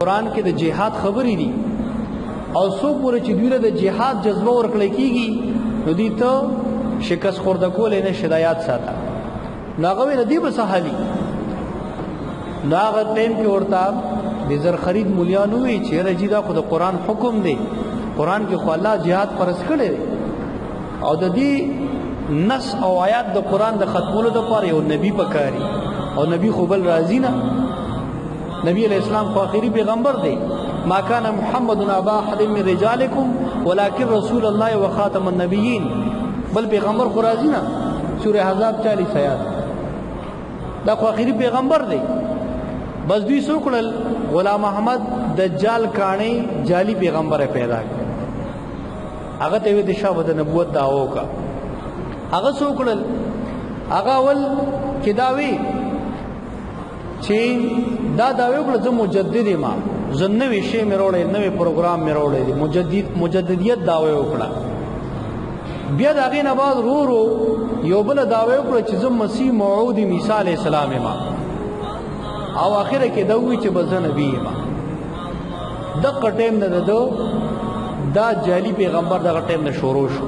قرآن کې د جهاد خبرې دي او څو پورې چې دوی له د جهاد جذبه ورکړل کېږي نو دوی ته شکست خورده کولی نه شدایات ساته نو هغه ویل دی به څه حالي نو هغه ټایم کې ورته د زر خرید مولیان ووایي چې یاره جي دا خو د قرآن حکم دی قرآن کې خو الله جهاد فرض کړی دی او د دې نص او آیات د قرآن د ختمولو دپاره یو نبی پکاري او نبی خو بل راځي نه نبی علیہ السلام خو آخری پیغمبر دی ما کان محمد ابا احد من رجالکم ولکن رسول الله وخاتم النبیین بل پیغمبر خو راځي نه سورہ احزاب 40 آیات دا خو آخری پیغمبر دی بس دوی څو کړل غلام احمد دجال کاڼي جعلی پیغمبر پیدا کړ هغه ته د شابه د نبوت داوا وکړه هغه څو کړل هغه ول کې داوی چې دا داوی وکړه زه مجدد ما زه نوې شی مې راوړی نوې پروګرام مې راوړی دی مجددیت داوی وکړه بیا د هغې نه بعد رو یو بله داوی وکړه چې زه مسیح موعود عیسی علیه السلام یم او آخره کې دا ووایي چې به زه نبي یم دغه ټایم نه د دا جعلي پیغمبر دغه ټایم نه شروع شو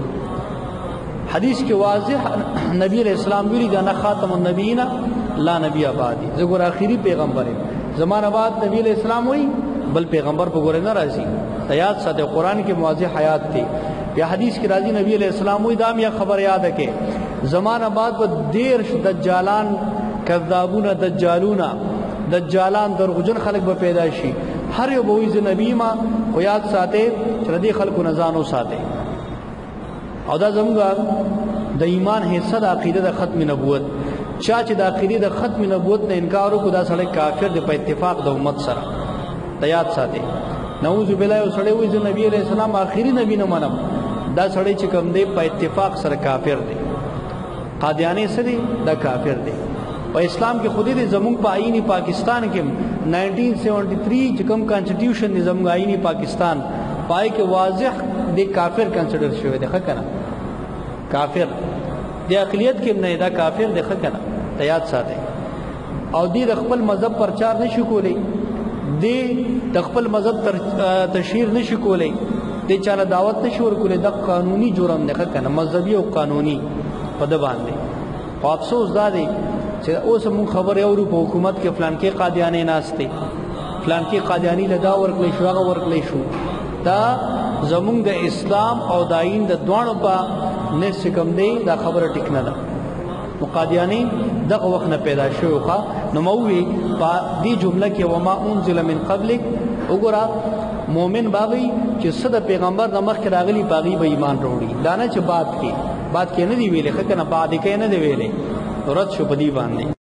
حدیث کې واضح نبی علیہ السلام ویلي دا نه خاتم النبیین لا نبی آبادی زه ګور آخري پیغمبر یم زمانه بعد نبی علیہ السلام وایي بل پیغمبر په ګوره نه راځي یاد ساته قرآن کې واضح حیات دی یا حدیث کې راځي نبی علیہ السلام وایي دا میا خبر یاد کې زمانه بعد به دیر دجالان کذابون دجالان دروغجن خلق به پیدا شي هر یو به وایي نبی ما خو یاد ساته چې دې خلکو نه ځانو ساته او دا زموږ د ایمان حصہ د عقیده د ختم نبوت چا چې د عقیده د ختم نبوت نه انکار وکړو دا سړی کافر دی په اتفاق د امت سره د یاد ساتي نعوذ بالله او سړی وایي چې نبی علیہ السلام آخري نبی نه منم دا سړی چې کوم دی په اتفاق سره کافر دی قادیانی سره دا کافر دی په اسلام کې خودی د زموږ په آئینی پاکستان کې 1973 چې کوم کانسټیټیوشن دی زموږ آئینی پاکستان پای کې واضح دی کافر کنسیډر شوی دی ښه کافر دی اقلیت کې نه دا کافر دی ښه کنه ته یاد ساتي او دی د خپل مذهب پرچار نشي کولی دی د خپل مذهب تشهیر نشي کولی دی چاله دعوت نشي ورکولی د قانوني جرم دی ښه کنه مذهبي او قانوني په د باندې او افسوس دا دی چې اوس موږ خبر اورو په حکومت کې فلان کې قادیانی ناشته فلان کې قادیانی لدا ورکلی شو هغه ورکلی شو دا زمونږ د اسلام او د آیین د دوانو په نس کم دی دا خبره ټیک نه ده قادیانی دغه وخت نه پیدا شوی خو نو مووي په دې جمله کې وما انزل من قبلک وګوره مؤمن باغی چې صد پیغمبر د مخ کې راغلی باغی به ایمان وروړي دا نه چې بعد کې نه دی ویلې ښه کنه بعد کې نه دی ویلې رد شو په دې باندې